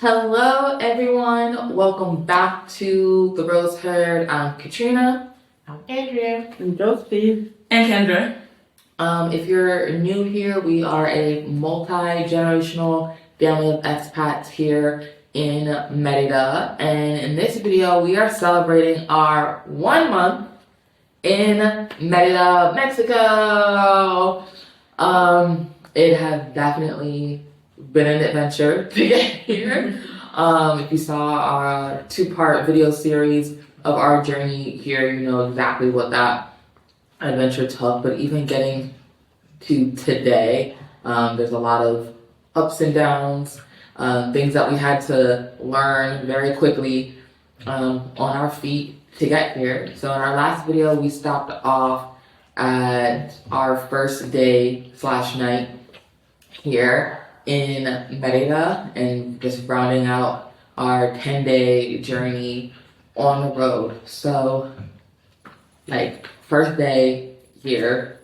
Hello, everyone. Welcome back to The Rose Herd. I'm Katrina. I'm Andrea. I'm Josephine. And Kendra. If you're new here, we are a multi-generational family of expats here in Merida. And in this video, we are celebrating our 1 month in Merida, Mexico. It has definitely been an adventure to get here. If you saw our 2-part video series of our journey here, you know exactly what that adventure took. But even getting to today, there's a lot of ups and downs, things that we had to learn very quickly on our feet to get here. So in our last video, we stopped off at our first day/night here in Merida and just rounding out our 10-day journey on the road. So, first day here,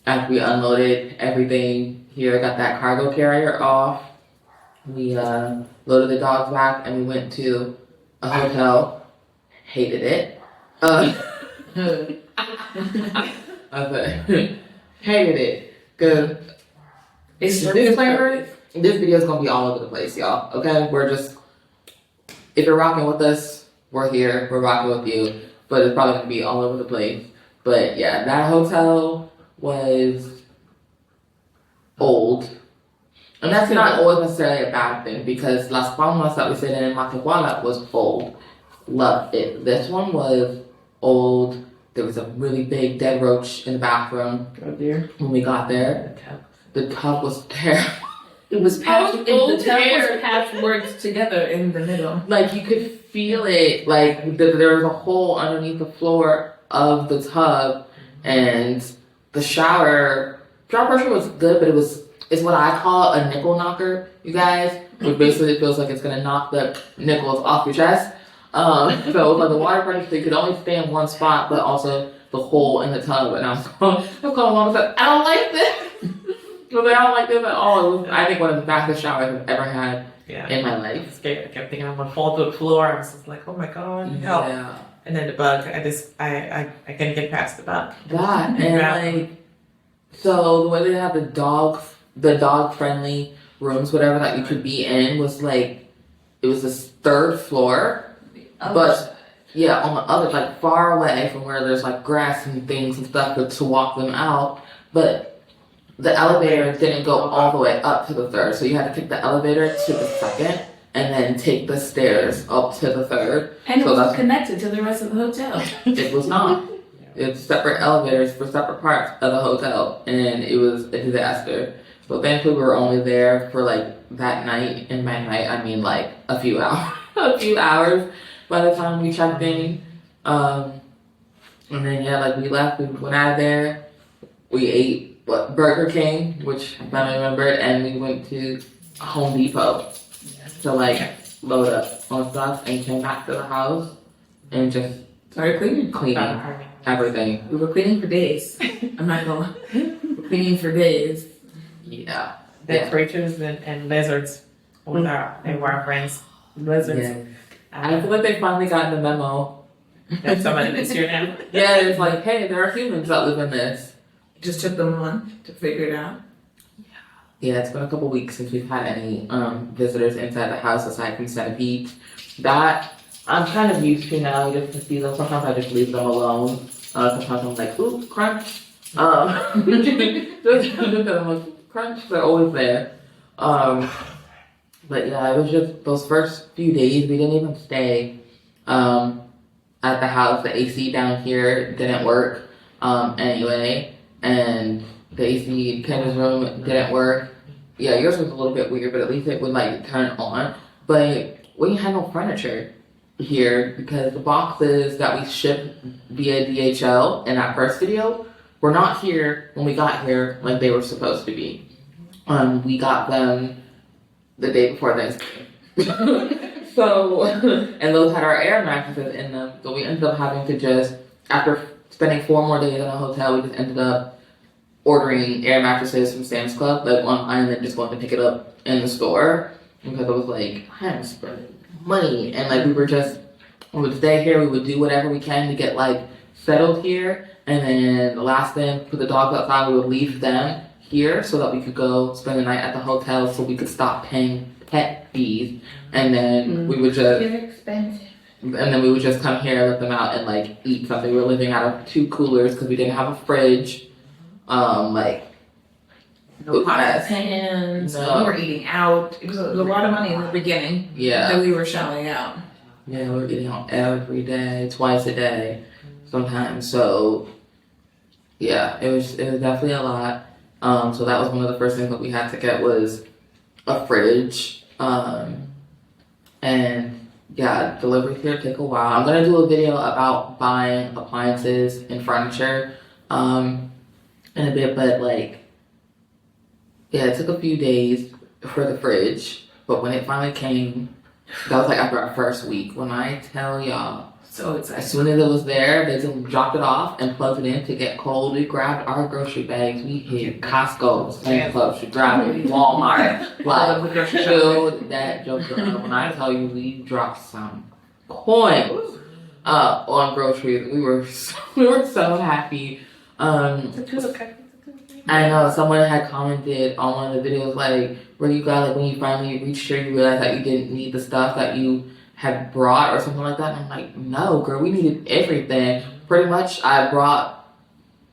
after we unloaded everything here, got that cargo carrier off, we loaded the dogs back and we went to a hotel. Hated it. Hated it. Cause this video is gonna be all over the place, y'all. Okay, if you're rocking with us, we're here. We're rocking with you, but it's probably gonna be all over the place. But yeah, that hotel was old, and that's not always necessarily a bad thing because Las Palmas that we stayed in Matehuala was old. Loved it. This one was old. There was a really big dead roach in the bathroom. Oh dear. When we got there. The tub was terrible. It was patched. The tub was patchworked together in the middle. Like you could feel it. Like there was a hole underneath the floor of the tub, and the shower pressure was good, but it's what I call a nickel knocker, you guys. Which basically feels like it's gonna knock the nickels off your chest. So it was like the water pressure, so you could only stay in one spot, but also the hole in the tub. And I was calling mom and said, I don't like this. Because I don't like this at all. It was, I think, one of the fastest showers I've ever had in my life. I was scared. I kept thinking I'm gonna fall to the floor. I was just like, oh my god, help. Yeah. And then the bug, I couldn't get past the bug. That and so the way they have the dog friendly rooms, whatever that you could be in was it was this 3rd floor. But yeah, on the other, far away from where there's grass and things and stuff to walk them out. But the elevator didn't go all the way up to the 3rd, so you had to take the elevator to the 2nd and then take the stairs up to the 3rd. And so it was connected to the rest of the hotel. It was not. It's separate elevators for separate parts of the hotel, and it was a disaster. But thankfully, we were only there for that night, and by night I mean a few hours. A few hours by the time we checked in. And then we left, we went out of there, we ate Burger King, which I finally remembered, and we went to Home Depot to load up on stuff and came back to the house and just Started cleaning. cleaning everything. We were cleaning for days. I'm not gonna lie. We're cleaning for days. Yeah. The creatures and lizards they were our friends. Lizards. Yeah. I feel like they finally got the memo. That somebody lives here now. Yeah, it's hey, there are humans that live in this. Just took them a month to figure it out. Yeah, it's been a couple weeks since we've had any visitors inside the house aside from Centipede. That I'm kind of used to now just to see them. Sometimes I just leave them alone. Sometimes I'm like, ooh, crunch. Just crunch, they're always there. But yeah, it was just those first few days, we didn't even stay at the house. The AC down here didn't work anyway. And the AC in Kendra's room didn't work. Yeah, yours was a little bit weird, but at least it would turn on. But we had no furniture here because the boxes that we shipped via DHL in that first video were not here when we got here like they were supposed to be. We got them the day before Thanksgiving. So, and those had our air mattresses in them. So we ended up having to after spending 4 more days in a hotel, we just ended up ordering air mattresses from Sam's Club, online, and then just going to pick it up in the store. because it was like, I'm spending money. And like, we would stay here, we would do whatever we can to get like settled here. And then the last thing, put the dogs outside, we would leave them here so that we could go spend the night at the hotel so we could stop paying pet fees. And then we would just, They're expensive. and then we would just come here, let them out, and like eat something. We were living out of 2 coolers because we didn't have a fridge. Like, No pot pans. No. We were eating out. It was a lot of money in the beginning yeah. that we were shelling out. Yeah, we were eating out every day, twice a day, sometimes. So, yeah, it was definitely a lot. So that was one of the first things that we had to get was a fridge. And yeah, delivery here take a while. I'm gonna do a video about buying appliances and furniture in a bit, but like, yeah, it took a few days for the fridge, but when it finally came, that was like after our first week. When I tell y'all, So it's as soon as it was there, they just dropped it off and plugged it in to get cold. We grabbed our grocery bags. We hit Costco, Sam's Club, Chedraui, Walmart, like, filled that joker up. When I tell you, we dropped some coins on groceries. We were so happy. I know someone had commented on one of the videos, like, where you got, like, when you finally reached here, you realized that you didn't need the stuff that you had brought or something like that. And I'm like, no, girl, we needed everything. Pretty much, I brought,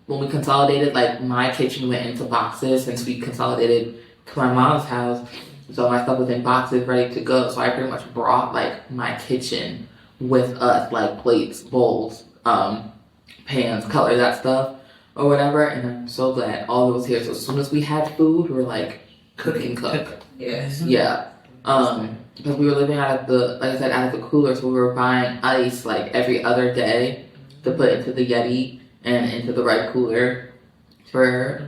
when we consolidated, like, my kitchen went into boxes since we consolidated to my mom's house. So my stuff was in boxes ready to go. So I pretty much brought, like, my kitchen with us, like, plates, bowls, pans, cutlery, that stuff. Or whatever, and I'm so glad all of it was here. So as soon as we had food, we were like, cook. Yes. Yeah. Because we were living out of the, like I said, out of the cooler, so we were buying ice like every other day to put into the Yeti and into the right cooler for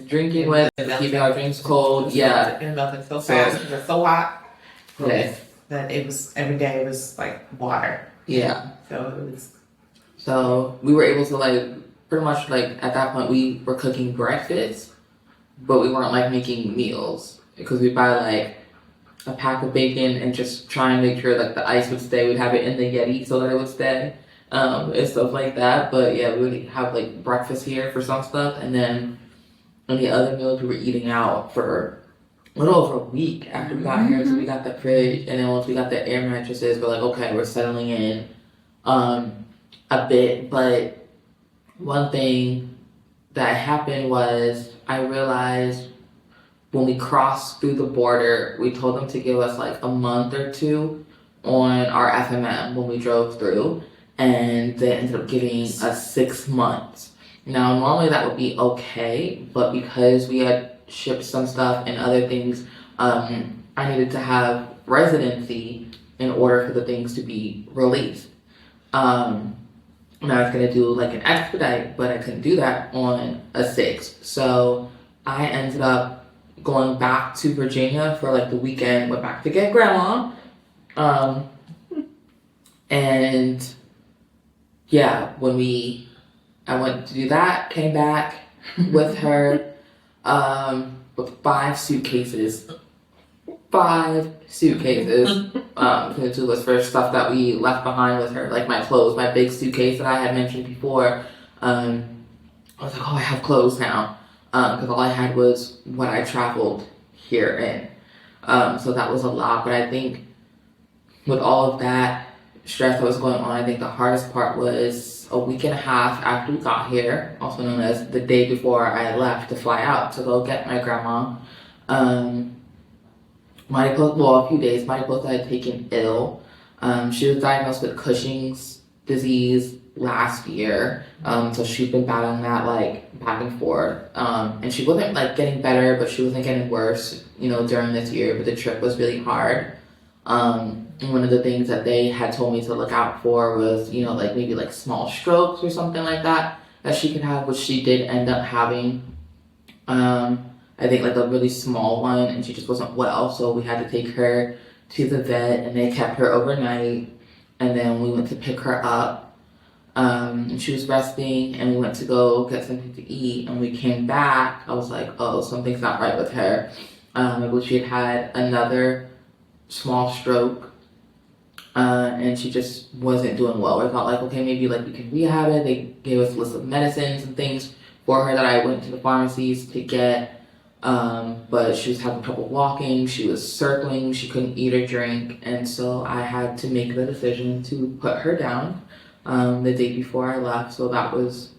drinking with, keeping our drinks cold. Yeah. And melted so fast because it's so hot. Okay. That it was every day. It was like water. Yeah. So it was. So we were able to like pretty much like at that point we were cooking breakfast, but we weren't like making meals because we buy like a pack of bacon and just try and make sure like the ice would stay. We'd have it in the Yeti so that it would stay, and stuff like that. But yeah, we would have like breakfast here for some stuff, and then on the other meals we were eating out for a little over a week after we got here. So we got the fridge, and then once we got the air mattresses, we're like, okay, we're settling in a bit. But one thing that happened was I realized when we crossed through the border, we told them to give us like a month or 2 on our FMM when we drove through, and they ended up giving us 6 months. Now, normally that would be okay, but because we had shipped some stuff and other things, I needed to have residency in order for the things to be released. And I was gonna do like an expedite, but I couldn't do that on a 6. So I ended up going back to Virginia for like the weekend, went back to get grandma. And yeah, I went to do that, came back with her, with 5 suitcases. 5 suitcases. Because it was for stuff that we left behind with her, like my clothes, my big suitcase that I had mentioned before. I was like, oh, I have clothes now. Because all I had was what I traveled here in. So that was a lot. But I think with all of that stress that was going on, I think the hardest part was a week and a half after we got here, also known as the day before I left to fly out to go get my grandma. A few days, Mighty Close had taken ill. She was diagnosed with Cushing's disease last year. So she's been battling that like back and forth. And she wasn't like getting better, but she wasn't getting worse, during this year. But the trip was really hard. And one of the things that they had told me to look out for was, like maybe like small strokes or something like that she could have, which she did end up having. I think like a really small one, and she just wasn't well, so we had to take her to the vet, and they kept her overnight, and then we went to pick her up, and she was resting, and we went to go get something to eat, and we came back. I was like, oh, something's not right with her. I believe she had another small stroke. And she just wasn't doing well. I thought like, okay, maybe like we can rehab it. They gave us a list of medicines and things for her that I went to the pharmacies to get. But she was having trouble walking. She was circling. She couldn't eat or drink. And so I had to make the decision to put her down the day before I left. So that was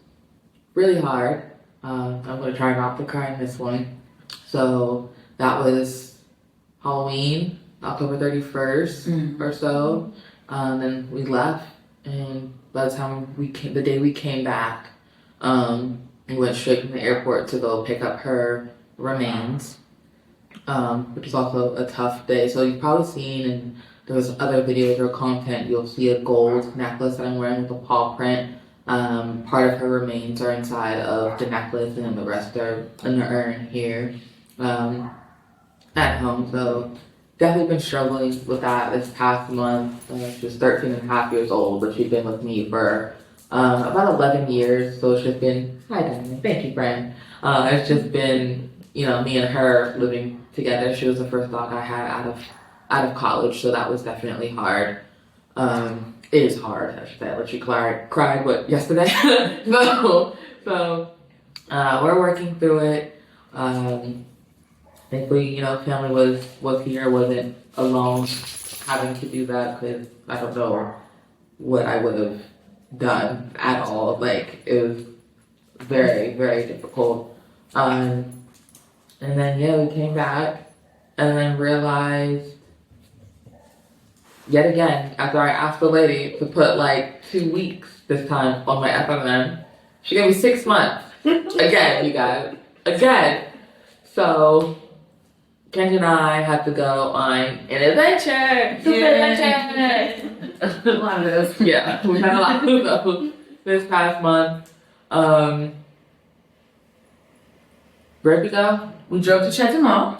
really hard. I'm going to try not to cry in this one. So that was Halloween, October 31st or so. Then we left, and by the time the day we came back, we went straight from the airport to go pick up her remains, which is also a tough day. So you've probably seen, and there was other videos or content, you'll see a gold necklace that I'm wearing with a paw print. Part of her remains are inside of the necklace, and then the rest are in the urn here at home. So definitely been struggling with that this past month. She was 13 and a half years old, but she's been with me for about 11 years. So it's just been, hi Diamond, thank you friend. It's just been, me and her living together. She was the first dog I had out of college, so that was definitely hard. It is hard, I should say. Like she cried yesterday? so we're working through it. Thankfully, family was here, wasn't alone having to do that, because I don't know what I would have done at all. Like, it was very, very difficult. And then, we came back and then realized, yet again, after I asked the lady to put like 2 weeks this time on my FMM, she gave me 6 months. Again, you guys. Again. So Kenji and I had to go on an adventure. Super adventure. A lot of those. Yeah, we had a lot of those this past month. Where'd we go? We drove to Chetumal.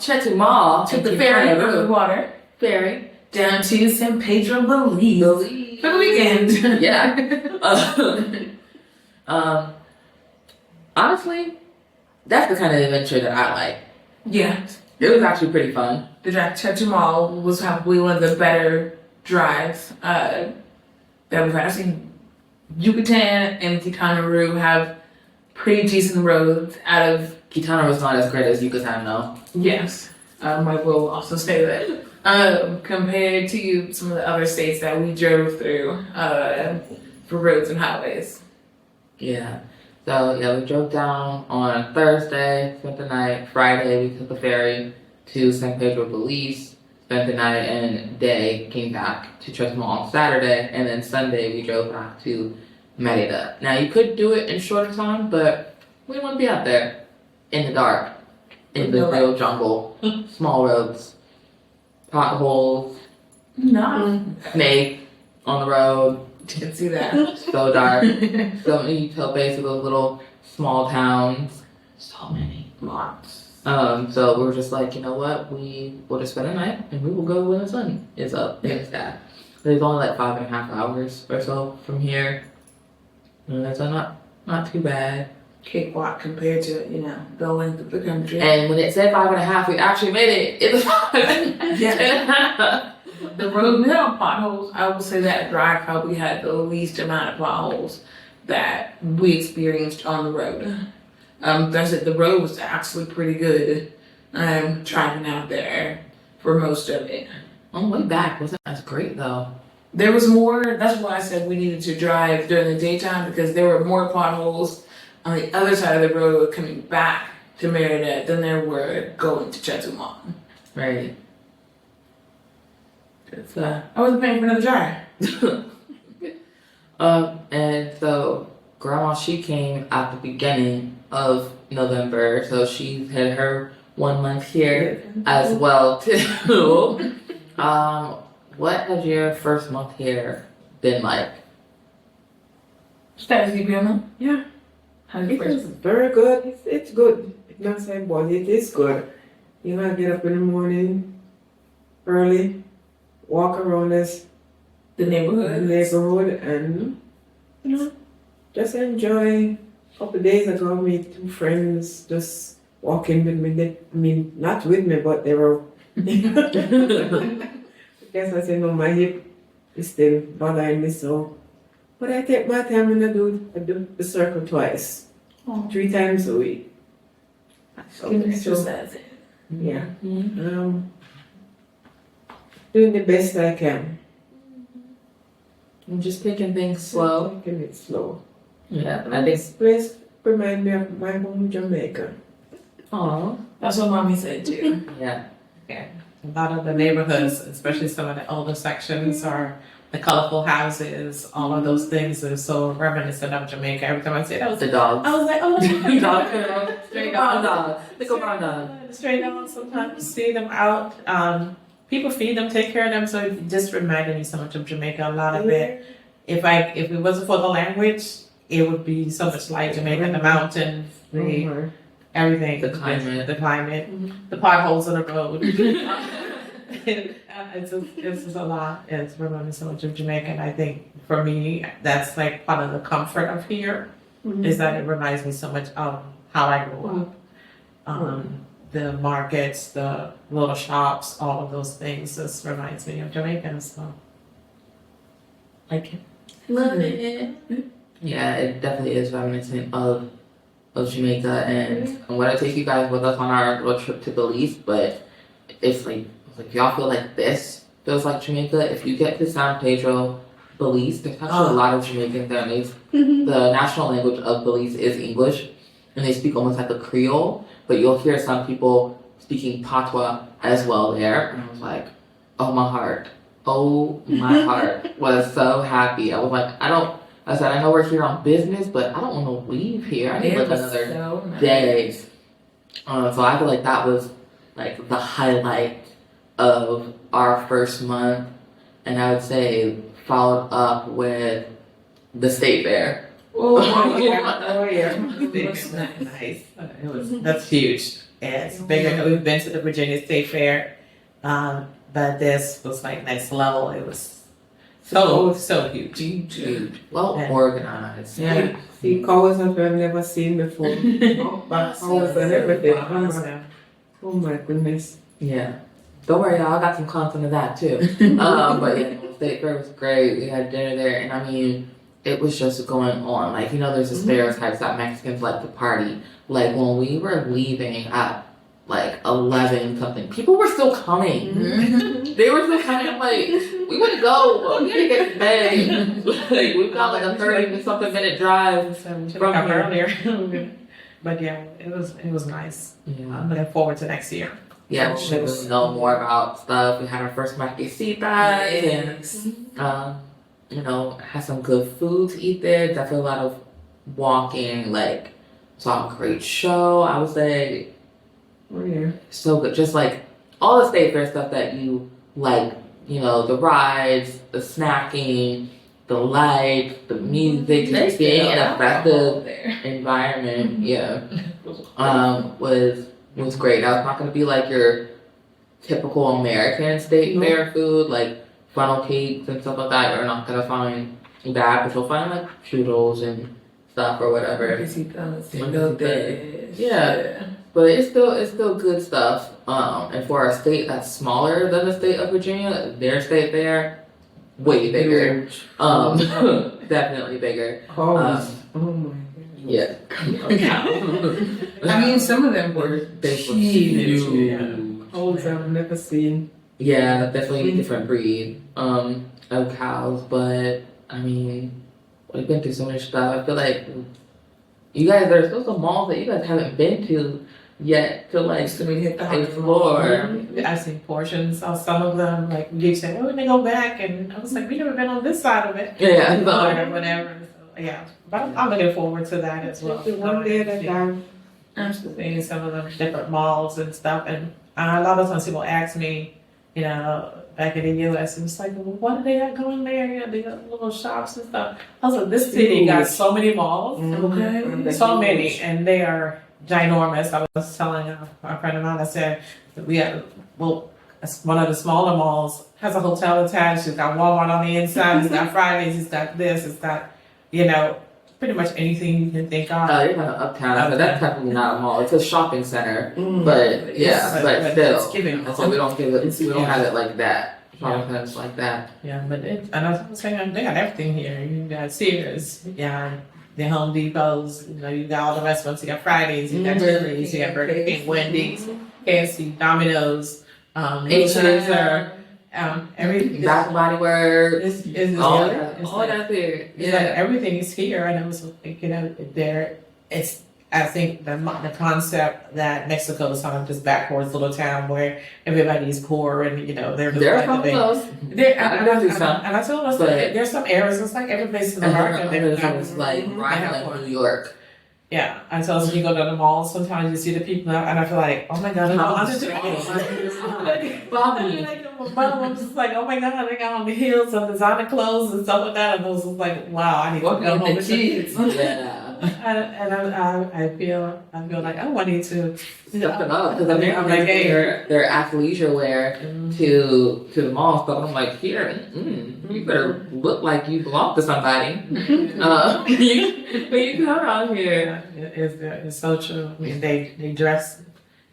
Took the ferry over the water. Ferry. Down to San Pedro Belize. For the weekend. Yeah. Honestly, that's the kind of adventure that I like. Yeah. It was actually pretty fun. The drive to Chetumal was probably one of the better drives that we've had. I've seen Yucatan and Quintana Roo have pretty decent roads out of... Quintana was not as great as Yucatan, though. Yes. I will also say that. Compared to some of the other states that we drove through for roads and highways. Yeah. So, we drove down on Thursday, spent the night. Friday, we took the ferry to San Pedro Belize, spent the night and day, came back to Chetumal on Saturday, and then Sunday, we drove back to Merida. Now, you could do it in shorter time, but we didn't want to be out there in the dark, in the real jungle, small roads, potholes, snake on the road. Didn't see that. So dark. So many tailgates of those little small towns. So many. Lots. So we were just like, you know what? We will just spend the night and we will go when the sun is up. It's that. It's only like 5.5 hours or so from here. And that's not too bad. Cakewalk compared to, the length of the country. And when it said 5.5, we actually made it. It was 5.5. Yeah. The road had potholes. I will say that drive probably had the least amount of potholes that we experienced on the road. That's it. The road was actually pretty good. Driving out there for most of it. On the way back wasn't as great though. There was more. That's why I said we needed to drive during the daytime, because there were more potholes on the other side of the road coming back to Merida than there were going to Chetumal. Right. I wasn't paying for another drive. And so Grandma, she came at the beginning of November, so she had her 1 month here as well too. What has your first month here been like? Status Grandma? Yeah. How's It is very good. It's good. It's not saying but it is good. I get up in the morning early, walk around the neighborhood and just enjoy. A couple of days ago I made 2 friends just walking with me. Not with me, but they were guess I said, no, my hip is still bothering me so. But I take my time and I do the circle twice, 3 times a week. Exercise. Yeah. Mm-hmm. Doing the best I can. I'm just taking things slow. Taking it slow. Yeah, I think. This place reminds me of my home Jamaica. Aw. That's what mommy said too. Yeah. A lot of the neighborhoods, especially some of the older sections, are the colorful houses. All of those things are so reminiscent of Jamaica. Every time I say that, The dogs. I was like, oh, Dog. Straight Brown dogs. dog. Little brown dog. Straight dogs. Sometimes you see them out. People feed them, take care of them. So it just reminded me so much of Jamaica. A lot of it. If it wasn't for the language, it would be so much like Jamaica. The mountains, everything, The climate. the potholes on the road. It's just a lot. It's reminding me so much of Jamaica, and I think for me, that's like part of the comfort of here, is that it reminds me so much of how I grew up. The markets, the little shops, all of those things just reminds me of Jamaica. So, like it. Love it. Yeah, it definitely is reminiscent of Jamaica, and I want to take you guys with us on our little trip to Belize, but it's like y'all feel like this feels like Jamaica. If you get to San Pedro, Belize, there's actually a lot of Jamaicans there, and the national language of Belize is English, and they speak almost like a Creole, but you'll hear some people speaking Patois as well there, and I was like, oh my heart was so happy. I was like, I said, I know we're here on business, but I don't want to leave here. I need like another day. So I feel like that was like the highlight of our first month, and I would say followed up with the state fair. Oh yeah. Nice. That's huge. Yeah, it's bigger. We've been to the Virginia State Fair, but this was like next level. It was so huge. Huge. Well organized. Yeah. See cows that I've never seen before. Back cows and everything. Oh my goodness. Yeah. Don't worry, y'all. I got some content of that too. But yeah, the state fair was great. We had dinner there, and I mean, it was just going on. Like, there's a stereotype that Mexicans like to party. Like, when we were leaving at like 11 something, people were still coming. They were still coming. I'm like, we want to go. We gotta get to bed. Like, we've got like a 30-something minute drive from here. earlier. But yeah, it was nice. Yeah. I'm looking forward to next year. Yeah, we should know more about stuff. We had our first marquesitas and had some good food to eat there. Definitely a lot of walking, like saw a great show. I would say so good. Just like all the state fair stuff that you like, the rides, the snacking, the lights, the music, just being in a festive environment, was great. Now, it's not going to be like your typical American state fair food, like funnel cakes and stuff like that. You're not going to find that, but you'll find like churros and stuff or whatever. Yeah, but it's still good stuff. And for a state that's smaller than the state of Virginia, their state fair, way bigger. Definitely bigger. Oh my. Yeah. I mean, some of them were huge. Cows I've never seen. Yeah, definitely a different breed of cows, but I mean, we've been through so much stuff. I feel like you guys, there's still some malls that you guys haven't been to yet to like explore. I've seen portions of some of them. Like you said, oh, when they go back, and I was like, we never been on this side of it. Yeah, or whatever. So, yeah, but I'm looking forward to that as well. The one day at a time. Seeing some of them different malls and stuff, and a lot of times people ask me, back in the U.S., and it's like, well, what do they got going there? They got little shops and stuff. I was like, this city got so many malls, so many, and they are ginormous. I was telling a friend of mine, I said, we have, one of the smaller malls has a hotel attached. It's got Walmart on the inside. It's got Fridays. It's got this. It's got, pretty much anything you can think of. You're kind of uptown, so that's technically not a mall. It's a shopping center, but still. It's giving. So we don't have it like that. common sense like that. Yeah, but and I was saying, they got everything here. You got Sears, yeah, the Home Depots, you got all the restaurants. You got Fridays, you got Chili's, you got Burger King, Wendy's, KFC, Domino's, everything. Bath and Body Works. All that's here. It's like everything is here, and I was like, there. It's. I think the concept that Mexico is kind of this backwards little town where everybody's poor and they're from close. And I told us that there's some areas. It's like every place in America. It's like New York. Yeah, and so when you go to the mall, sometimes you see the people, and I feel like, oh my god, I'm just like, oh my god, they got on the heels and designer clothes and stuff like that, and I was just like, wow, I need to go home with kids. Yeah. I feel like I need to step it up because I'm like, hey, they're athleisure wear to the mall stuff. I'm like, here, you better look like you belong to somebody. But you come out here. It's so true. I mean, they dress,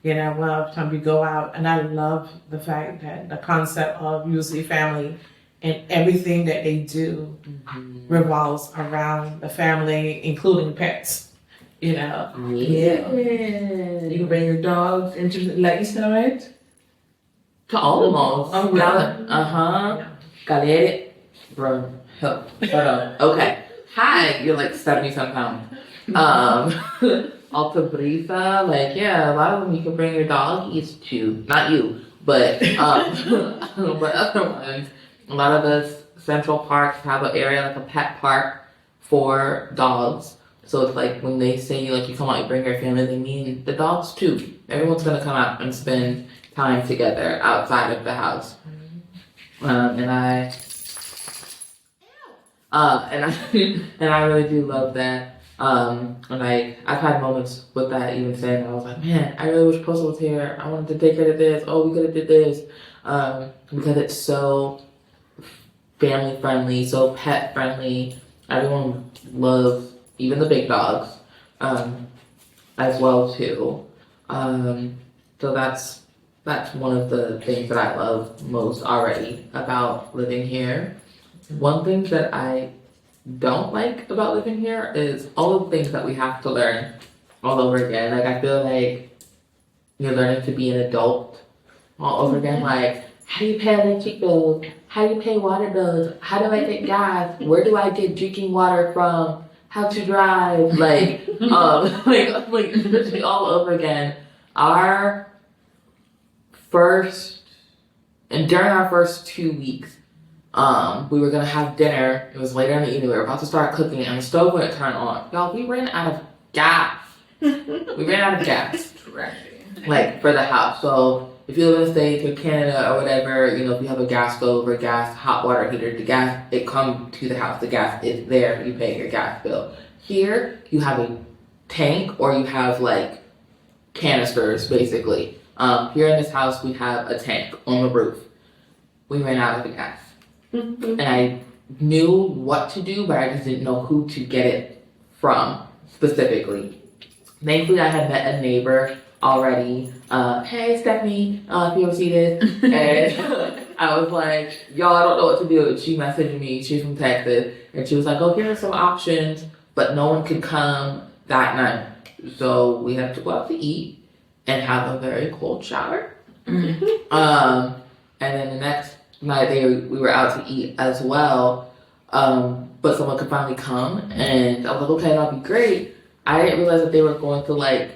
well, every time you go out, and I love the fact that the concept of usually family and everything that they do revolves around the family, including pets. Yeah. You can bring your dogs into Lucky Side. To all the malls. Oh, really? Got it? Bro, hold on. Okay. Hi, you're like 70-some pounds. Alta Brisa, a lot of them you can bring your doggies to. Not you, but but other ones. A lot of the central parks have an area like a pet park for dogs. So it's like when they say you come out, you bring your family, they mean the dogs too. Everyone's gonna come out and spend time together outside of the house. And I really do love that. And I've had moments with that, even saying, I was like, man, I really wish Postal was here. I wanted to take care of this. Oh, we could have did this. Because it's so family friendly, so pet friendly. Everyone loves even the big dogs, as well too. So that's one of the things that I love most already about living here. One thing that I don't like about living here is all the things that we have to learn all over again. I feel like you're learning to be an adult all over again. How do you pay electric bills? How do you pay water bills? How do I get gas? Where do I get drinking water from? How to drive? Literally all over again. During our first 2 weeks, we were gonna have dinner. It was later in the evening. We were about to start cooking, and the stove wouldn't turn on. Y'all, we ran out of gas. For the house. So if you live in the States or Canada or whatever, if you have a gas stove or gas hot water heater, the gas, it comes to the house. The gas is there. You pay your gas bill. Here, you have a tank or you have canisters, basically. Here in this house, we have a tank on the roof. We ran out of the gas. And I knew what to do, but I just didn't know who to get it from specifically. Thankfully, I had met a neighbor already. Hey, Stephanie, if you ever see this. And I was like, y'all, I don't know what to do. And she messaged me. She's from Texas. And she was like, oh, here are some options. But no one could come that night. So we had to go out to eat and have a very cold shower. And then the next night we were out to eat as well. But someone could finally come. And I was like, okay, that'll be great. I didn't realize that they were going to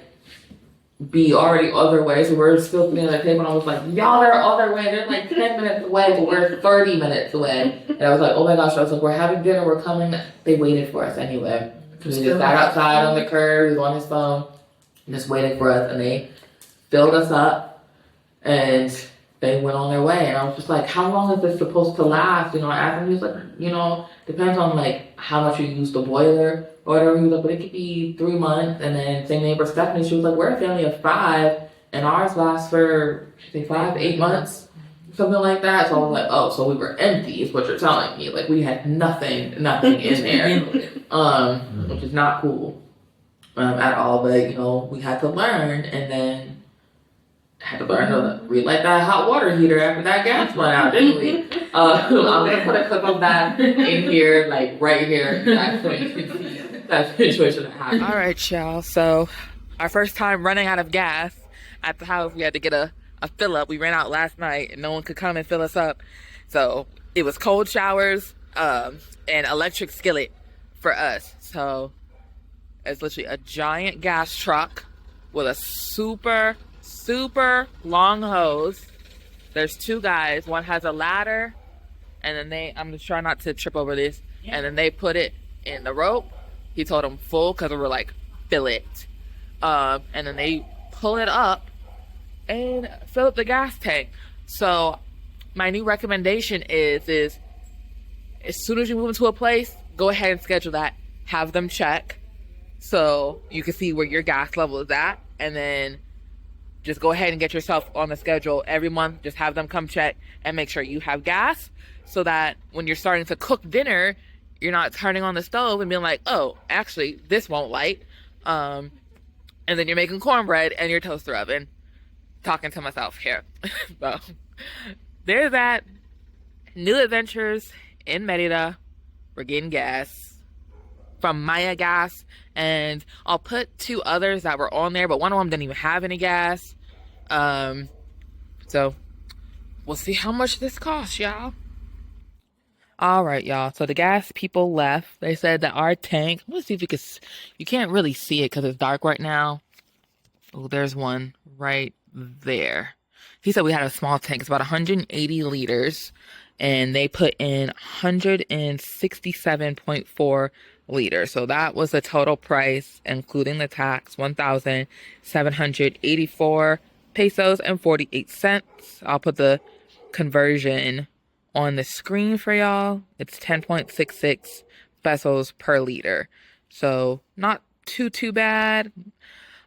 be already other way, so we're still sitting at the table, and I was like, y'all are other way, they're 10 minutes away, but we're 30 minutes away. And I was like, oh my gosh, I was like, we're having dinner, we're coming. They waited for us anyway. We just sat outside on the curb, he was on his phone, just waiting for us, and they filled us up, and they went on their way. And I was just like, how long is this supposed to last? I asked him, he was like, depends on how much you use the boiler or whatever. He was like, but it could be 3 months. And then same neighbor Stephanie, she was like, we're a family of 5, and ours lasts for 8 months, something like that. So I was like, oh, so we were empty is what you're telling me. We had nothing in there, which is not cool at all. But we had to learn, and then had to learn to relight that hot water heater after that gas went out, didn't we? I'm gonna put a clip of that in here, like right here. That's so you can see that situation that happened. All right, y'all. So our first time running out of gas at the house, we had to get a fill up. We ran out last night and no one could come and fill us up. So it was cold showers and electric skillet for us. So it's literally a giant gas truck with a super long hose. There's two guys. One has a ladder, and then I'm just trying not to trip over this. And then they put it in the rope. He told them full because we were like, fill it. And then they pull it up and fill up the gas tank. So my new recommendation is as soon as you move into a place, go ahead and schedule that. Have them check so you can see where your gas level is at, and then just go ahead and get yourself on the schedule every month. Just have them come check and make sure you have gas, so that when you're starting to cook dinner, you're not turning on the stove and being like, oh, actually this won't light. And then you're making cornbread in your toaster oven. Talking to myself here. So there's that. New adventures in Merida. We're getting gas from Maya Gas, and I'll put two others that were on there, but one of them didn't even have any gas. So we'll see how much this costs, y'all. All right, y'all. So the gas people left. They said that our tank, let's see if you can't really see it because it's dark right now. Oh, there's one right there. He said we had a small tank. It's about 180 liters, and they put in 167.4 liters. So that was the total price, including the tax, 1,784 pesos and 48 cents. I'll put the conversion on the screen for y'all. It's 10.66 pesos per liter. So not too bad.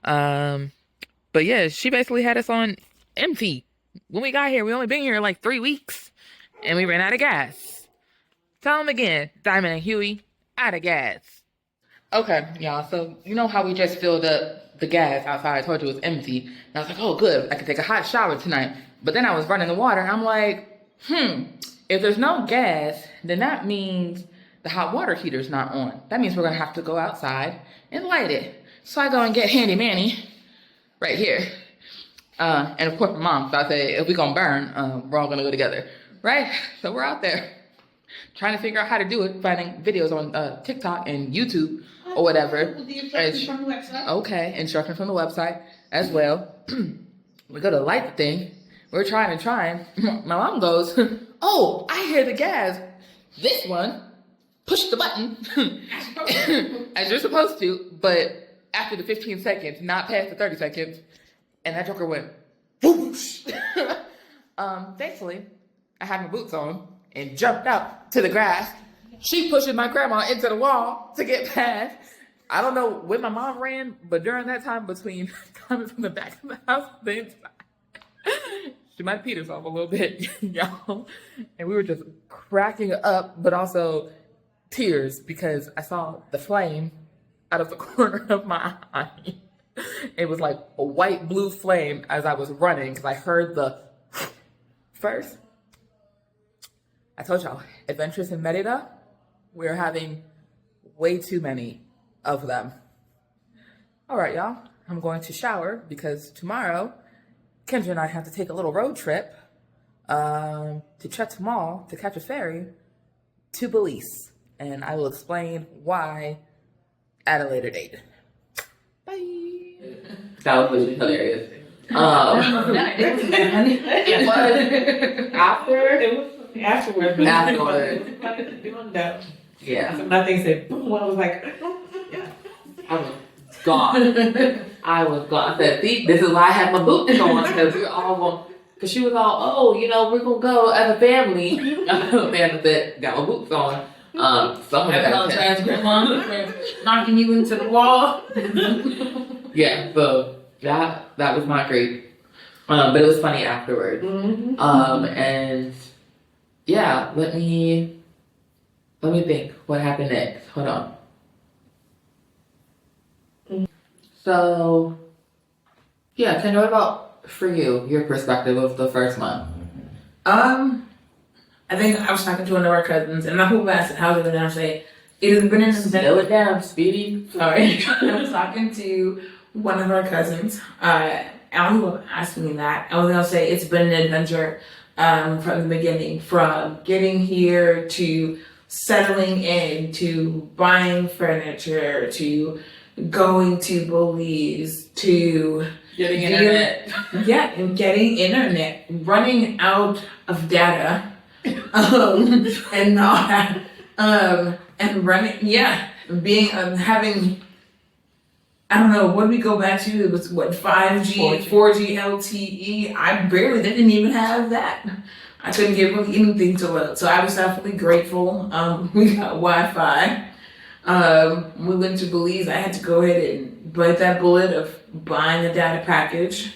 But yeah, she basically had us on empty. When we got here, we only been here like 3 weeks, and we ran out of gas. Tell them again, Diamond and Huey, out of gas. Okay, y'all, so you know how we just filled up the gas outside? I told you it was empty. And I was like, oh, good, I can take a hot shower tonight. But then I was running the water, and I'm like, if there's no gas, then that means the hot water heater's not on. That means we're going to have to go outside and light it. So I go and get Handy Manny right here. And of course, my mom. So I say, if we're going to burn, we're all going to go together. Right? So we're out there trying to figure out how to do it, finding videos on TikTok and YouTube or whatever. The instructions from the website. Okay, instructions from the website as well. We go to light the thing. We're trying and trying. My mom goes, oh, I hear the gas. This one, push the button as you're supposed to, but after the 15 seconds, not past the 30 seconds, and that joker went whoosh. Thankfully, I had my boots on and jumped out to the grass. She pushes my grandma into the wall to get past. I don't know when my mom ran, but during that time between coming from the back of the house to the inside, she might have peed herself a little bit, y'all. And we were just cracking up, but also tears because I saw the flame out of the corner of my eye. It was like a white blue flame as I was running because I heard the first. I told y'all, adventures in Merida, we're having way too many of them. All right, y'all, I'm going to shower because tomorrow, Kendra and I have to take a little road trip to Chetumal to catch a ferry to Belize. And I will explain why at a later date. Bye. That was really hilarious. It was afterwards. Yeah. So nothing said boom. I was like, I was gone. I said, see, this is why I had my boots on, because we were all going, because she was all, oh, you know, we're going to go as a family. Amanda said, got my boots on. Someone I apologize, Grandma, for knocking you into the wall. Yeah, so that was not great. But it was funny afterwards. mm-hmm. And yeah, let me think what happened next. Hold on. So yeah, Kendra, what about for you, your perspective of the first month? I think I was talking to one of our cousins, and I hope I asked how's it going to say it has been an Slow it down, Speedy. Sorry. I was talking to one of our cousins. Alan was asking me that. I was going to say it's been an adventure from the beginning, from getting here to settling in, to buying furniture, to going to Belize, to Getting internet. yeah, and getting internet, running out of data, and not, and running, being, having, I don't know, what did we go back to? It was what, 5G, 4G LTE? I didn't even have that. I couldn't get really anything to load. So I was definitely grateful. We got Wi-Fi. We went to Belize. I had to go ahead and bite that bullet of buying a data package.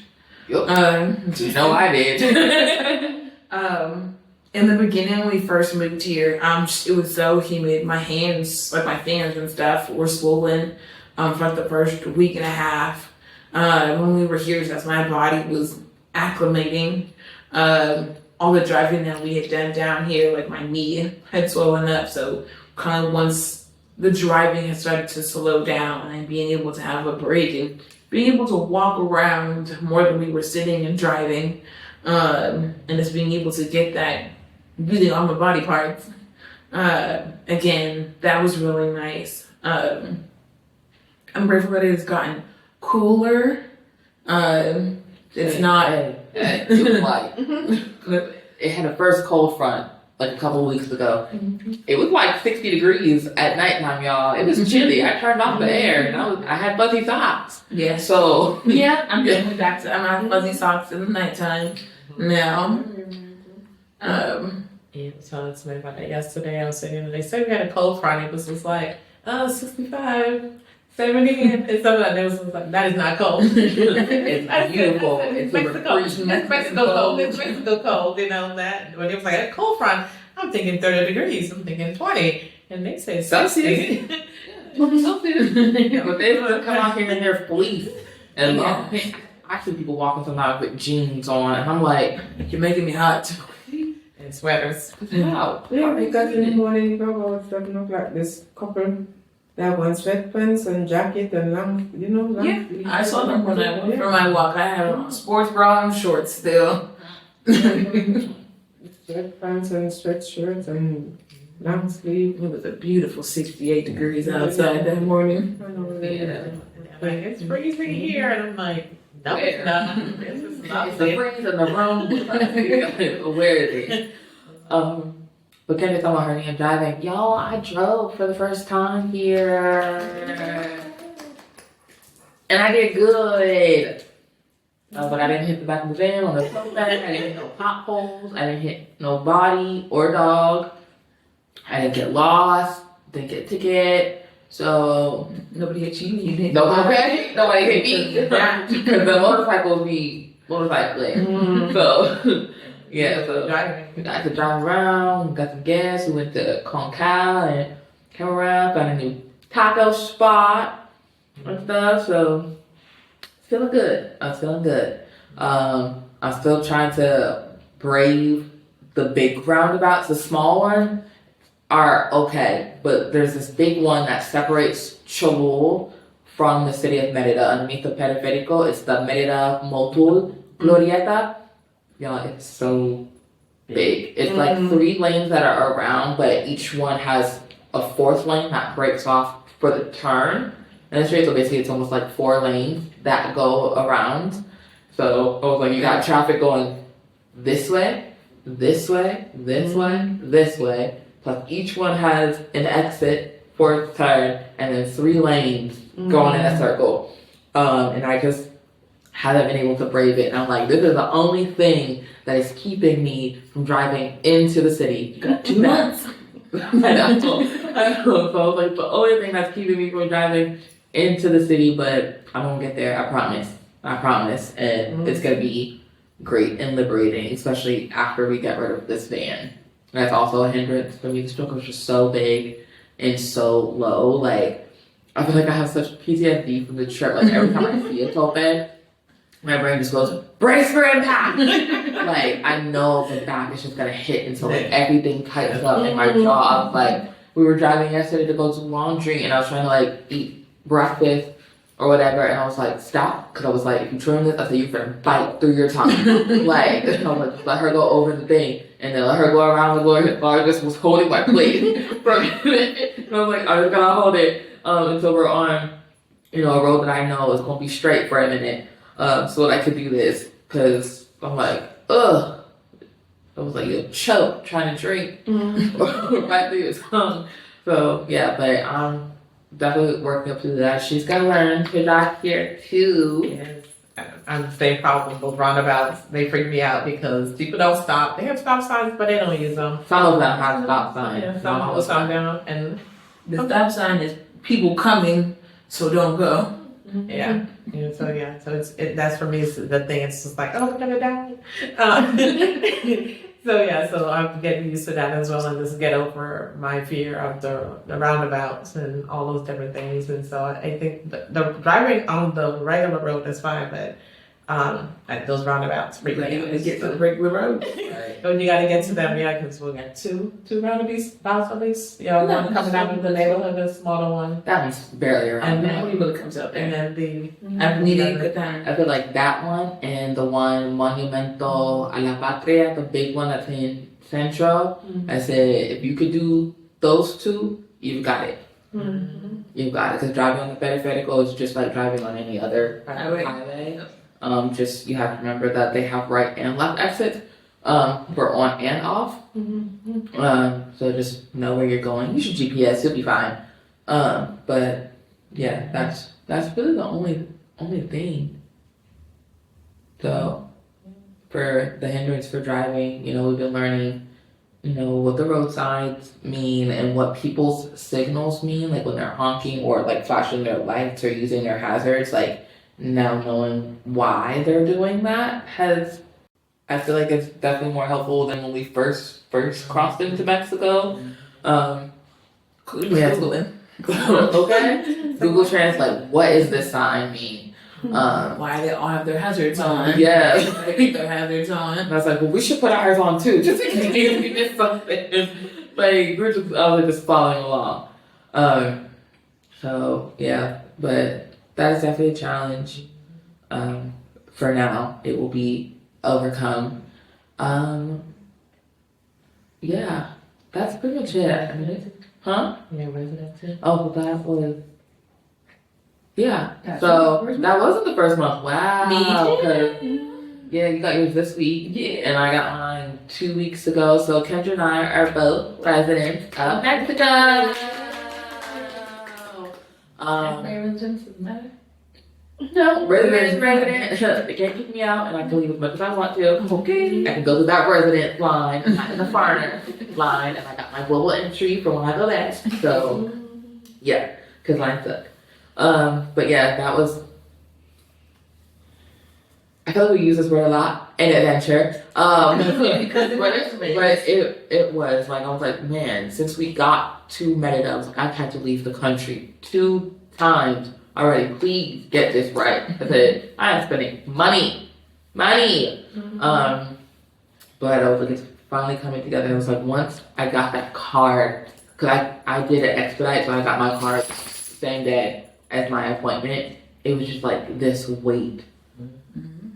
Yep. I did. In the beginning, when we first moved here, it was so humid. My hands, like my fingers and stuff, were swollen for like the first week and a half. When we were here, just my body was acclimating. All the driving that we had done down here, like my knee had swollen up. So kind of once the driving had started to slow down and being able to have a break and being able to walk around more than we were sitting and driving, and just being able to get that using all my body parts. Again, that was really nice. I'm grateful that it has gotten cooler. It's not. It was like, it had a first cold front like a couple of weeks ago. It was like 60 degrees at nighttime, y'all. It was chilly. I turned off the air and I had fuzzy socks. Yeah. So yeah, I'm definitely back to. I'm having fuzzy socks in the nighttime now. Yeah, I was telling somebody about that yesterday. I was sitting and they said we had a cold front. It was just like, 65, 70, and something like that. It was like, that is not cold. it's beautiful. It's Mexico. refreshing. It's Mexico cold. It's Mexico cold, you know that. When it was like a cold front, I'm thinking 30 degrees. I'm thinking 20. And they say Celsius. Yeah, but they would come out here in their fleece and I see people walking sometimes with jeans on, and I'm like, You're making me hot. and sweaters. wow. Yeah, because in the morning you go about 7 o'clock, this couple that one sweatpants and jacket and long, long sleeves. I saw them when I went for my walk. I had on sports bra and shorts still. Sweatpants and sweatshirts and long sleeve. It was a beautiful 68 degrees outside that morning. Like, it's freezing here. And I'm like, no, it's not. It's not. It's the freeze in the room. Where is it? But Kendra talking about her name driving. Y'all, I drove for the first time here. And I did good. But I didn't hit the back of the van on the tow bag. I didn't hit no potholes. I didn't hit nobody or dog. I didn't get lost. Didn't get a ticket. So Nobody hit you. You didn't. no, okay. Nobody hit me. Because the motorcycles be motorcycling. So yeah, so we got to drive around, got some gas, we went to Concal and came around, found a new taco spot and stuff, so feeling good. I'm feeling good. I'm still trying to brave the big roundabouts. The small ones are okay, but there's this big one that separates Cholul from the city of Merida underneath the Periférico. It's the Merida Motul Glorieta. Yeah, it's so big. It's like 3 lanes that are around, but each one has a 4th lane that breaks off for the turn. And it's straight, so basically it's almost like 4 lanes that go around. So I was like, you got traffic going this way, this way, this way, this way. Plus each one has an exit for its turn, and then 3 lanes going in a circle. And I just haven't been able to brave it. And I'm like, this is the only thing that is keeping me from driving into the city. You got 2 months. I know. So I was like, the only thing that's keeping me from driving into the city, but I'm gonna get there. I promise. I promise. And it's gonna be great and liberating, especially after we get rid of this van. That's also a hindrance for me. The stroke was just so big and so low. Like, I feel like I have such PTSD from the trip. Like, every time I see a tow bag, my brain just goes, brace for impact. Like, I know the back is just gonna hit until like everything tightens up in my jaw. Like, we were driving yesterday to go to laundry, and I was trying to like eat breakfast or whatever, and I was like, stop, because I was like, if you trim this, I said, you're gonna bite through your tongue. Like, I was like, let her go over the thing, and then let her go around the door, while I just was holding my plate for a minute. And I was like, I'm just gonna hold it until we're on, you know, a road that I know is gonna be straight for a minute, so that I could do this, because I'm like, ugh. I was like, you choke trying to drink right through your tongue. So yeah, but I'm definitely working up to that. She's gonna learn to drive here too. Yes. I'm the same problem with roundabouts. They freak me out because people don't stop. They have stop signs, but they don't use them. Some of them have stop signs. Yeah, some will stop down, and The stop sign is people coming, so don't go. yeah, so that's for me. It's the thing. It's just like, oh, we're gonna die. So I'm getting used to that as well, and just get over my fear of the roundabouts and all those different things. And so I think the driving on the regular road is fine, but at those roundabouts, freak me out. Get to the regular road. When you gotta get to them, yeah, because we got two roundabouts at least. You know, one coming out of the neighborhood, the smaller one, That one's barely around. And then- Nobody really comes out and there. then the I need a good time. I feel like that one and the one Monumento a la Patria, the big one that's in Central. I said, if you could do those two, you've got it. You've got it. Because driving on the Periférico is just like driving on any other highway. Just you have to remember that they have right and left exits for on and off. So just know where you're going. Use your GPS, you'll be fine. But yeah, that's really the only thing. So for the hindrance for driving, you know, we've been learning, you know, what the road signs mean and what people's signals mean, like when they're honking or like flashing their lights or using their hazards. Like, now knowing why they're doing that I feel like it's definitely more helpful than when we first crossed into Mexico. Yeah. Googling. Okay. Google Translate, what does this sign mean? Why they all have their hazards on? Yeah. They keep their hazards on. And I was like, well, we should put ours on too, just in case we miss something. Like, I was just following along. So yeah, but that is definitely a challenge. For now, it will be overcome. Yeah, that's pretty much it. I mean, huh? Yeah, Residency. Oh, that was. Yeah. That's So the first that wasn't the first month. Wow. Me 'Cause, yeah, you got yours this week. Yeah. And I got mine 2 weeks ago. So Kendra and I are both residents of Mexico. No, resident is resident. They can't kick me out, and I can leave as much as I want to. Okay. I can go to that resident line, not in the foreigner line, and I got my global entry for when I go there. So, yeah, because mine suck. But yeah, that was. I feel like we use this word a lot. An adventure. But it was like, I was like, man, since we got to Merida, I was like, I've had to leave the country 2 times already. Please get this right. I said, I am spending money. But I was like, it's finally coming together. It was like, once I got that card, because I did an expedite, so I got my card the same day as my appointment. It was just like this weight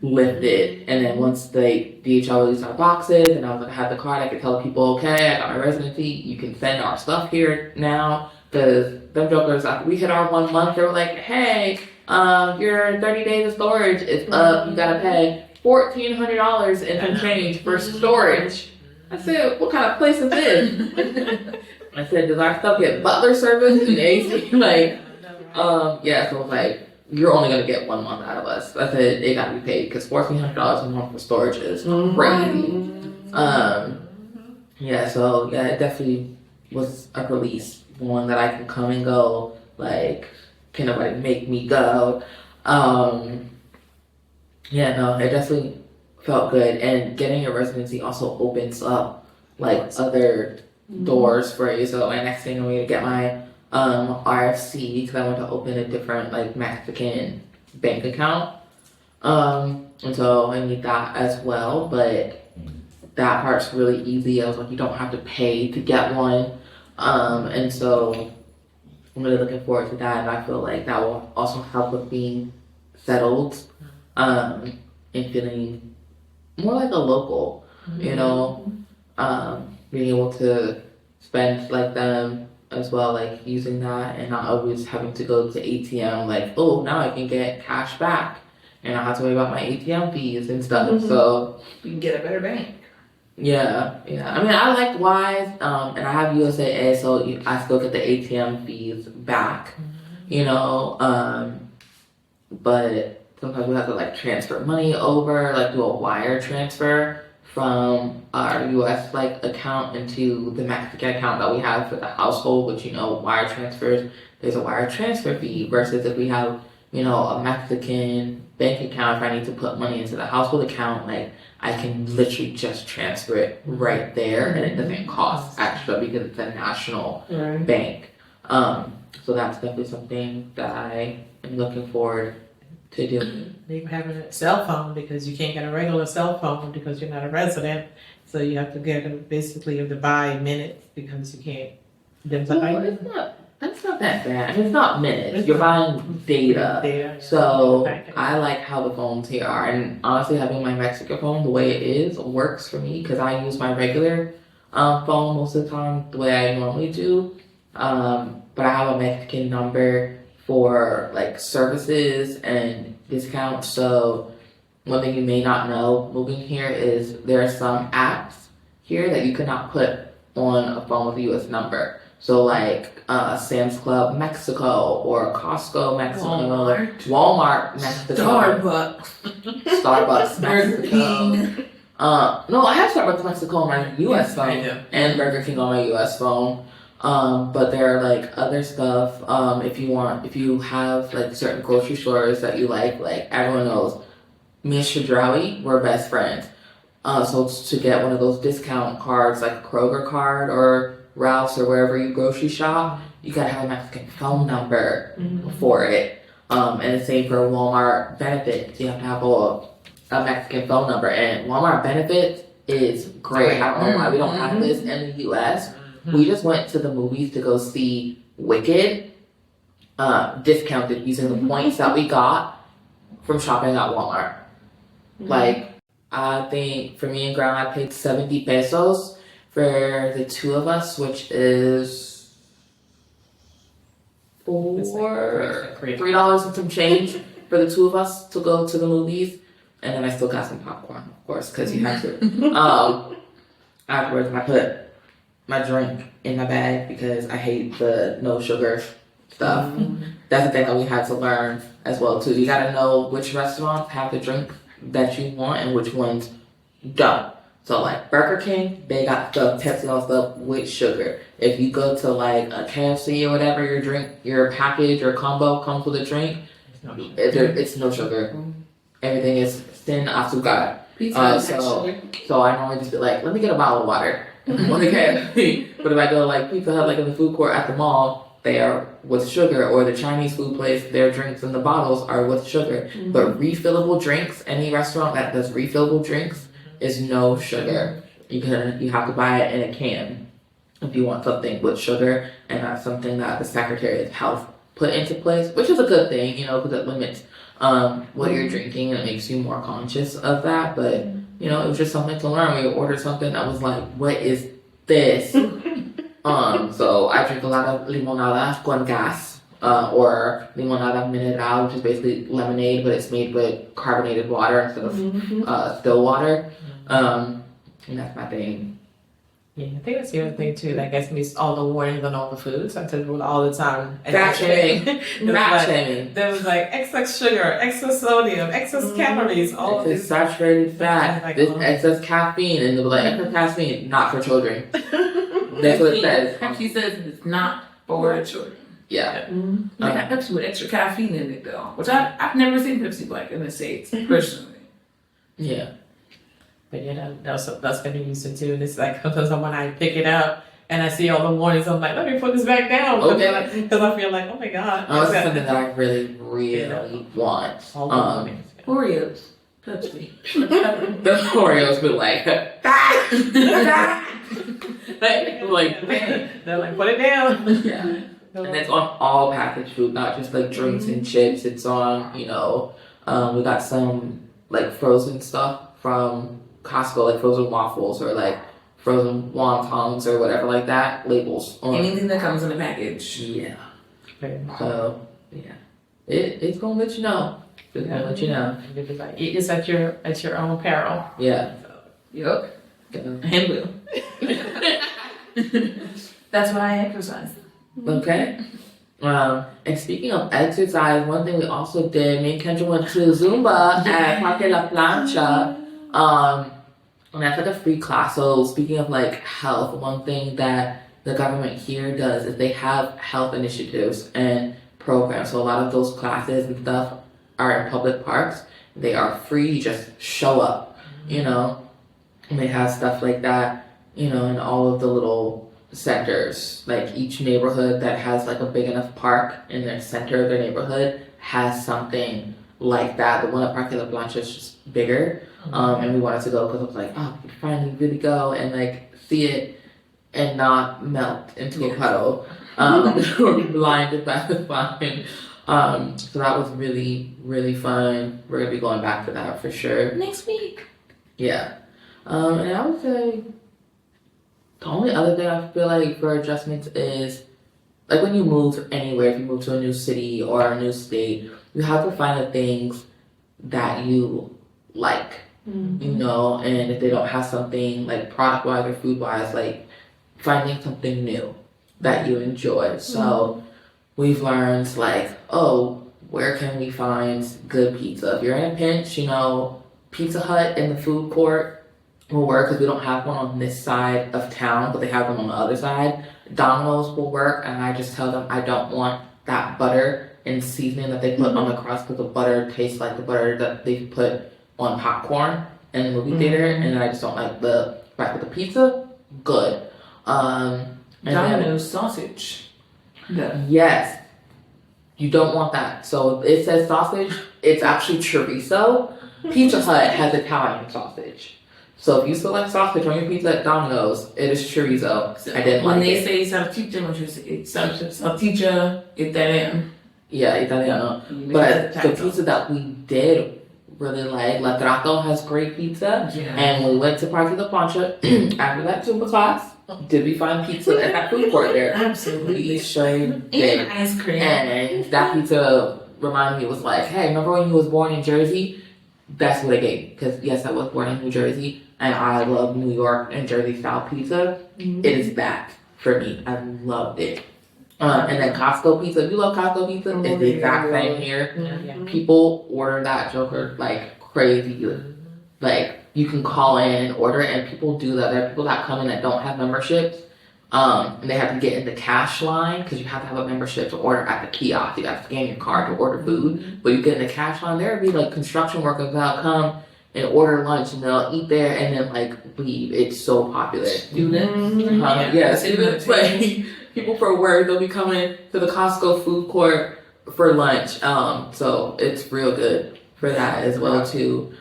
lifted. And then once the DHL released our boxes, and I was like, I had the card, I could tell people, okay, I got my residency, you can send our stuff here now. Because them jokers, after we hit our 1 month, they were like, hey, your 30 days of storage is up, you gotta pay $1,400 and some change for storage. I said, what kind of place is this? I said, does our stuff get butler service and AC? Like, yeah, so I was like, you're only gonna get 1 month out of us. I said, it gotta be paid, because $1,400 a month for storage is crazy. Yeah, so yeah, it definitely was a release. One that I can come and go, like, can nobody make me go. Yeah, no, it definitely felt good. And getting a residency also opens up, like, other doors for you. So my next thing I'm going to get my RFC, because I want to open a different, like, Mexican bank account. And so I need that as well, but that part's really easy. I was like, you don't have to pay to get one. And so I'm really looking forward to that, and I feel like that will also help with being settled, and feeling more like a local, you know, being able to spend like them as well, like using that and not always having to go to ATM, like, oh, now I can get cash back and I don't have to worry about my ATM fees and stuff. So You can get a better bank. yeah. I mean, I like Wise, and I have USAA, so I still get the ATM fees back, you know, but sometimes we have to like transfer money over, like do a wire transfer from our US like account into the Mexican account that we have for the household, which, you know, wire transfers, there's a wire transfer fee versus if we have, you know, a Mexican bank account, if I need to put money into the household account, like I can literally just transfer it right there and it doesn't cost extra because it's a national bank. So that's definitely something that I am looking forward to doing. Even having a cell phone, because you can't get a regular cell phone because you're not a resident. So you have to basically you have to buy minutes because you can't. That's not that bad. I mean, it's not minutes. You're buying data. So I like how the phones here are. And honestly, having my Mexican phone the way it is works for me because I use my regular phone most of the time the way I normally do. But I have a Mexican number for like services and discounts. So one thing you may not know moving here is there are some apps here that you cannot put on a phone with a US number. So like Sam's Club Mexico or Costco Mexico, Walmart Mexico, Starbucks Mexico. No, I have Starbucks Mexico on my US phone and Burger King on my US phone. But there are like other stuff. If you have like certain grocery stores that you like everyone knows, me and Shadrawi, we're best friends. So to get one of those discount cards, like a Kroger card or Ralph's or wherever you grocery shop, you gotta have a Mexican phone number for it. And the same for Walmart benefits. You have to have a Mexican phone number. And Walmart benefits is great. I don't know why we don't have this in the US. We just went to the movies to go see Wicked, discounted using the points that we got from shopping at Walmart. Like, I think for me and Grandma, I paid 70 pesos for the two of us, which is $3 and some change for the two of us to go to the movies. And then I still got some popcorn, of course, because you have to. Afterwards, I put my drink in my bag because I hate the no sugar stuff. That's the thing that we had to learn as well too. You gotta know which restaurants have the drink that you want and which ones don't. So like Burger King, they got the Pepsi on stuff with sugar. If you go to like a KFC or whatever, your package or combo comes with a drink, it's no sugar. Everything is sin azúcar. So I normally just be like, let me get a bottle of water. On the KFC. But if I go like Pizza Hut, like in the food court at the mall, they are with sugar, or the Chinese food place, their drinks in the bottles are with sugar. But refillable drinks, any restaurant that does refillable drinks is no sugar. You have to buy it in a can if you want something with sugar, and that's something that the Secretary of Health put into place, which is a good thing, you know, because it limits what you're drinking and it makes you more conscious of that. But you know, it was just something to learn. We ordered something that was like, what is this? So I drink a lot of limonada con gas, or limonada mineral, which is basically lemonade, but it's made with carbonated water instead of still water. And that's my thing. Yeah, I think that's the other thing too. Like, I guess all the warnings on all the foods. I tell people all the time. Fat shaming. There was like excess sugar, excess sodium, excess calories, all of this. Saturated fat, like, this excess caffeine, and they'll be like, excess caffeine, not for children. That's what it says. She says it's not for children. Yeah. They got Pepsi with extra caffeine in it though, which I've never seen Pepsi Black in the States, personally. Yeah. But yeah, that's gonna be used to too. And it's like sometimes when I pick it up and I see all the warnings, I'm like, let me put this back down. Because I feel like, oh my god. That's something that I really want. Oreos. Touch me. The Oreos be like, They're like, put it down. yeah. And it's on all packaged food, not just like drinks and chips. It's on, we got some like frozen stuff from Costco, like frozen waffles or like frozen wontons or whatever like that. Labels on Anything that comes in a package. Yeah. So yeah, it's gonna let you know. It's gonna let you know. It's at your own peril. Yeah. Yup. And will. That's why I exercise. Okay. And speaking of exercise, one thing we also did, me and Kendra went to Zumba at Parque La Plancha. And that's like a free class. So speaking of like health, one thing that the government here does is they have health initiatives and programs. So a lot of those classes and stuff are in public parks. They are free. You just show up, and they have stuff like that, in all of the little sectors. Like each neighborhood that has like a big enough park in their center of their neighborhood has something like that. The one at Parque La Plancha is just bigger. And we wanted to go because it was like, oh, we could finally really go and like see it and not melt into a puddle. Or be blinded by the fire. So that was really, really fun. We're gonna be going back to that for sure. Next week. Yeah. And I would say the only other thing I feel like for adjustments is like when you move anywhere, if you move to a new city or a new state, you have to find the things that you like, and if they don't have something like product wise or food wise, like finding something new that you enjoy. So we've learned like, where can we find good pizza? If you're in a pinch, Pizza Hut in the food court will work because we don't have one on this side of town, but they have them on the other side. Domino's will work, and I just tell them I don't want that butter and seasoning that they put on the crust because the butter tastes like the butter that they put on popcorn in the movie theater, and I just don't like the fact that the pizza, good. Domino's sausage. Yeah. Yes. You don't want that. So it says sausage, it's actually chorizo. Pizza Hut has Italian sausage. So if you select sausage on your pizza at Domino's, it is chorizo. I didn't when like they it. say salchicha, what you say? Salchicha Italian. Yeah, Italiano. But the pizza that we did really like, La Trato has great pizza. Yeah. And when we went to Parque La Plancha, after that Zumba class, did we find pizza at that food court there? Absolutely. We sure did. And ice cream. And that pizza reminded me, was like, hey, remember when you was born in Jersey? That's what it gave. Because yes, I was born in New Jersey, and I love New York and Jersey style pizza. It is that for me. I loved it. And then Costco pizza. If you love Costco pizza, it's the exact same here. People order that joker like crazy. Like you can call in and order it, and people do that. There are people that come in that don't have memberships, and they have to get in the cash line because you have to have a membership to order at the kiosk. You have to scan your card to order food, but you get in the cash line. There would be like construction workers that'll come and order lunch, and they'll eat there and then like leave. It's so popular. Students. Yes, students. Like people for work, they'll be coming to the Costco food court for lunch. So it's real good for that as well too.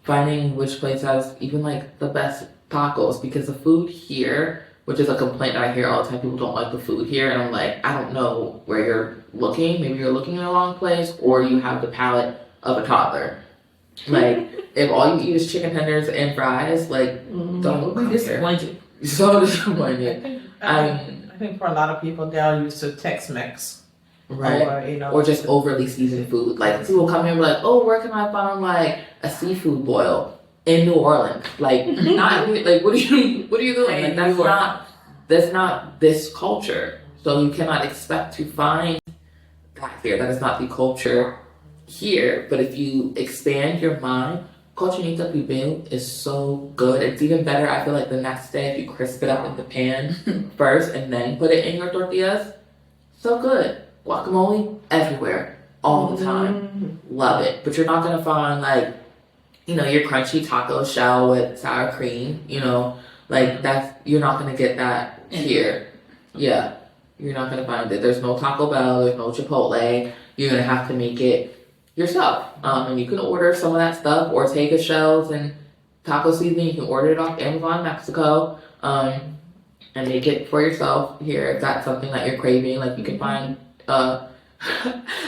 Finding which place has even like the best tacos, because the food here, which is a complaint that I hear all the time, people don't like the food here, and I'm like, I don't know where you're looking. Maybe you're looking in the wrong place, or you have the palate of a toddler. Like if all you eat is chicken tenders and fries, like don't come here. Disappointed. So disappointed. I think for a lot of people, they're used to Tex-Mex. Right. Or just overly seasoned food. Like people come here and be like, oh, where can I find like a seafood boil in New Orleans? Like not like what are you doing? Like that's not this culture. So you cannot expect to find that here. That is not the culture here. But if you expand your mind, cochinita pibil is so good. It's even better, I feel like, the next day if you crisp it up in the pan first and then put it in your tortillas. So good. Guacamole everywhere, all the time. Love it. But you're not gonna find like, your crunchy taco shell with sour cream, like you're not gonna get that here. Yeah. You're not gonna find it. There's no Taco Bell, there's no Chipotle. You're gonna have to make it yourself. And you can order some of that stuff Ortega shells and taco seasoning. You can order it off Amazon Mexico and make it for yourself here if that's something that you're craving. Like you can find, I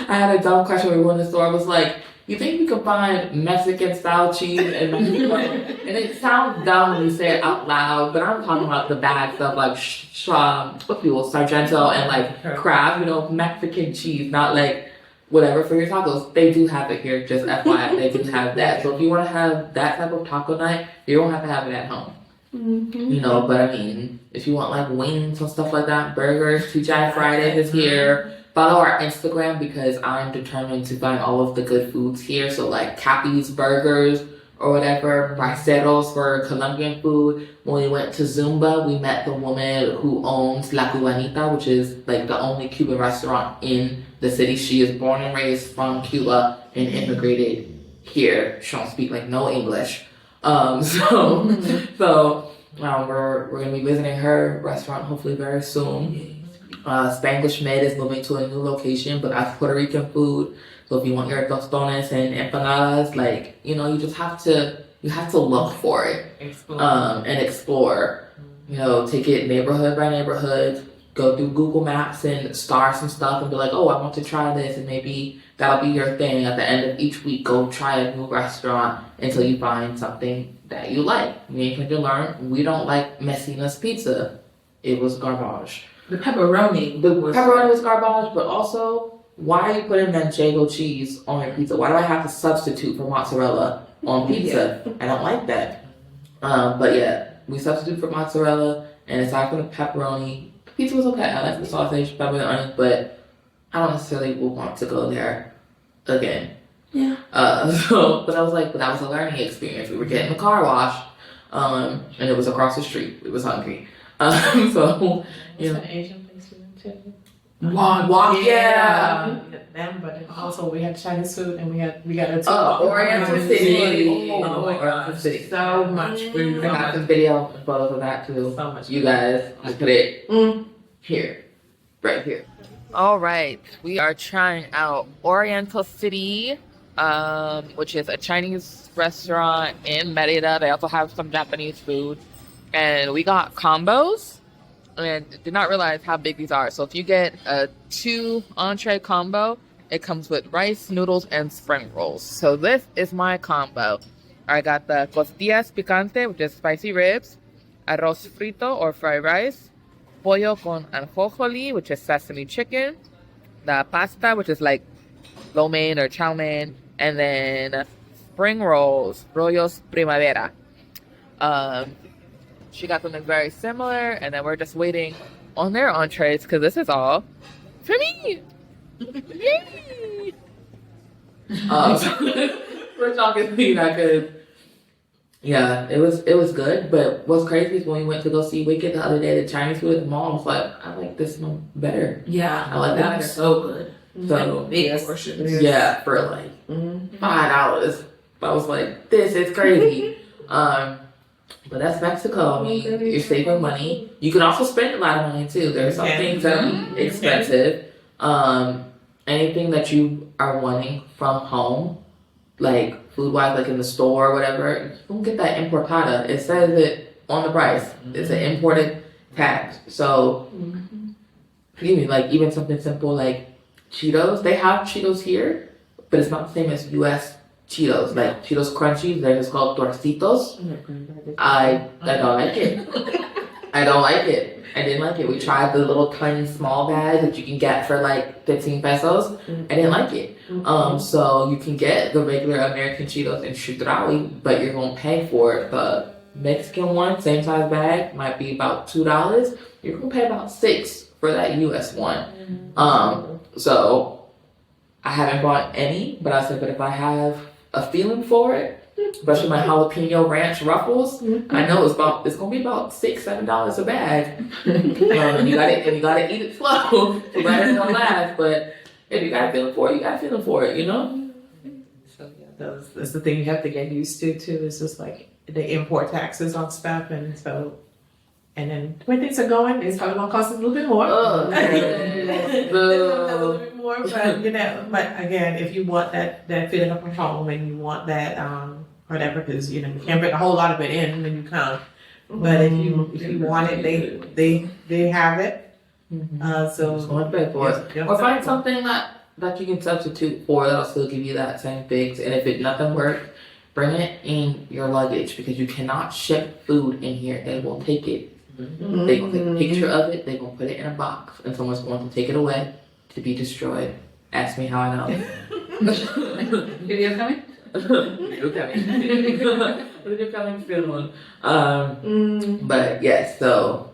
had a dumb question when we went to the store. I was like, you think we could find Mexican style cheese in Mexico? And it sounds dumb when you say it out loud, but I'm talking about the bad stuff like Sargento and like crab, you know, Mexican cheese, not like whatever for your tacos. They do have it here, just FYI, they do have that. So if you want to have that type of taco night, you don't have to have it at home. You know, but I mean, if you want like wings and stuff like that, burgers, TGI Fridays is here. Follow our Instagram because I'm determined to find all of the good foods here. So like Cappy's Burgers or whatever, Braceros for Colombian food. When we went to Zumba, we met the woman who owns La Cubanita, which is like the only Cuban restaurant in the city. She is born and raised from Cuba and immigrated here. She don't speak like no English. So we're gonna be visiting her restaurant hopefully very soon. Spanglish Med is moving to a new location, but that's Puerto Rican food. So if you want your tostones and empanadas, like, you know, you just have to look for it. And explore. You know, take it neighborhood by neighborhood, go through Google Maps and star some stuff and be like, oh, I want to try this, and maybe that'll be your thing. At the end of each week, go try a new restaurant until you find something that you like. Me and Kendra learned we don't like Messina's pizza. It was garbage. The pepperoni. Pepperoni was garbage, but also, why are you putting Manchego cheese on your pizza? Why do I have to substitute for mozzarella on pizza? Yeah. I don't like that. But yeah, we substitute for mozzarella, and aside from the pepperoni, the pizza was okay. I like the sausage, pepper, and onions, but I don't necessarily want to go there again. Yeah. But I was like, but that was a learning experience. We were getting the car washed, and it was across the street. We was hungry. So, you know. An Asian place we went to. Walk, yeah. Them, but then also we had Chinese food and we got a Oriental City. Oh my gosh, City. so much food. I got some video and photos of that too. So much. You guys, I put it here, right here. All right, we are trying out Oriental City, which is a Chinese restaurant in Merida. They also have some Japanese food, and we got combos. And did not realize how big these are. So if you get a 2 entree combo, it comes with rice, noodles, and spring rolls. So this is my combo. I got the costillas picante, which is spicy ribs, arroz frito or fried rice, pollo con anjojoli, which is sesame chicken, the pasta, which is like lo mein or chow mein, and then spring rolls, rollos primavera. She got something very similar, and then we're just waiting on their entrees because this is all for me. Yay! We're talking that good. Yeah, it was good. But what's crazy is when we went to go see Wicked the other day, the Chinese food at the mall, I was like, I like this one better. Yeah, I like that was so good. So Big portions. yeah, for like $5. I was like, this is crazy. But that's Mexico. I mean, you're saving money. You can also spend a lot of money too. There's some things that are expensive. Anything that you are wanting from home, like food wise, like in the store or whatever, you don't get that importada. It says it on the price. It's an imported tax. So, excuse me, like even something simple like Cheetos. They have Cheetos here, but it's not the same as U.S. Cheetos, like Cheetos Crunchies. They're just called Torcitos. I don't like it. I don't like it. I didn't like it. We tried the little tiny small bags that you can get for like 15 pesos. I didn't like it. So you can get the regular American Cheetos in Chedraui, but you're gonna pay for it. The Mexican one, same size bag, might be about $2. You're gonna pay about $6 for that US one. So I haven't bought any, but I said, but if I have a feeling for it, especially my jalapeno ranch ruffles, I know it's gonna be about $6-7 a bag. You gotta eat it slow so that it's gonna last. But if you got a feeling for it, you got a feeling for it, you know. So yeah, that's the thing you have to get used to too. It's just like the import taxes on stuff, and then when things are going, it's probably gonna cost us a little bit more. A little bit more. more, but but again, if you want that feeling of home and you want that whatever, because you can't bring a whole lot of it in when you come. But if you want it, they have it. So Just want to pay for it. Or find something that you can substitute for that'll still give you that same fix. And if nothing works, bring it in your luggage because you cannot ship food in here. They will take it. They will take a picture of it. They will put it in a box, and someone's going to take it away to be destroyed. Ask me how I know. Video coming? Video coming. Video coming soon. But yes, so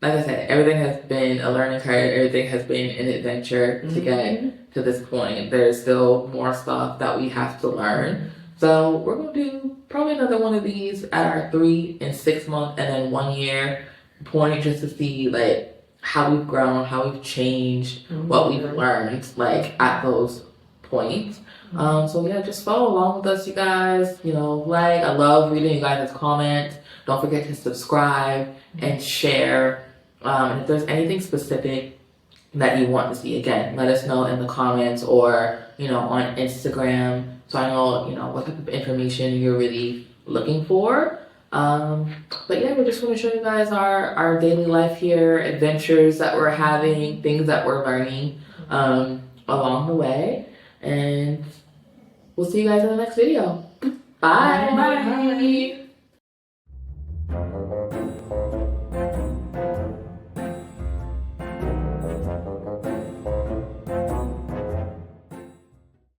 like I said, everything has been a learning curve. Everything has been an adventure to get to this point. There's still more stuff that we have to learn. So we're gonna do probably another one of these at our 3 and 6 month and then 1 year point, just to see like how we've grown, how we've changed, what we've learned like at those points. So yeah, just follow along with us, you guys. I love reading you guys' comments. Don't forget to subscribe and share. And if there's anything specific that you want to see, again, let us know in the comments or on Instagram, so I know what type of information you're really looking for. But yeah, we just want to show you guys our daily life here, adventures that we're having, things that we're learning along the way. And we'll see you guys in the next video. Bye. Bye.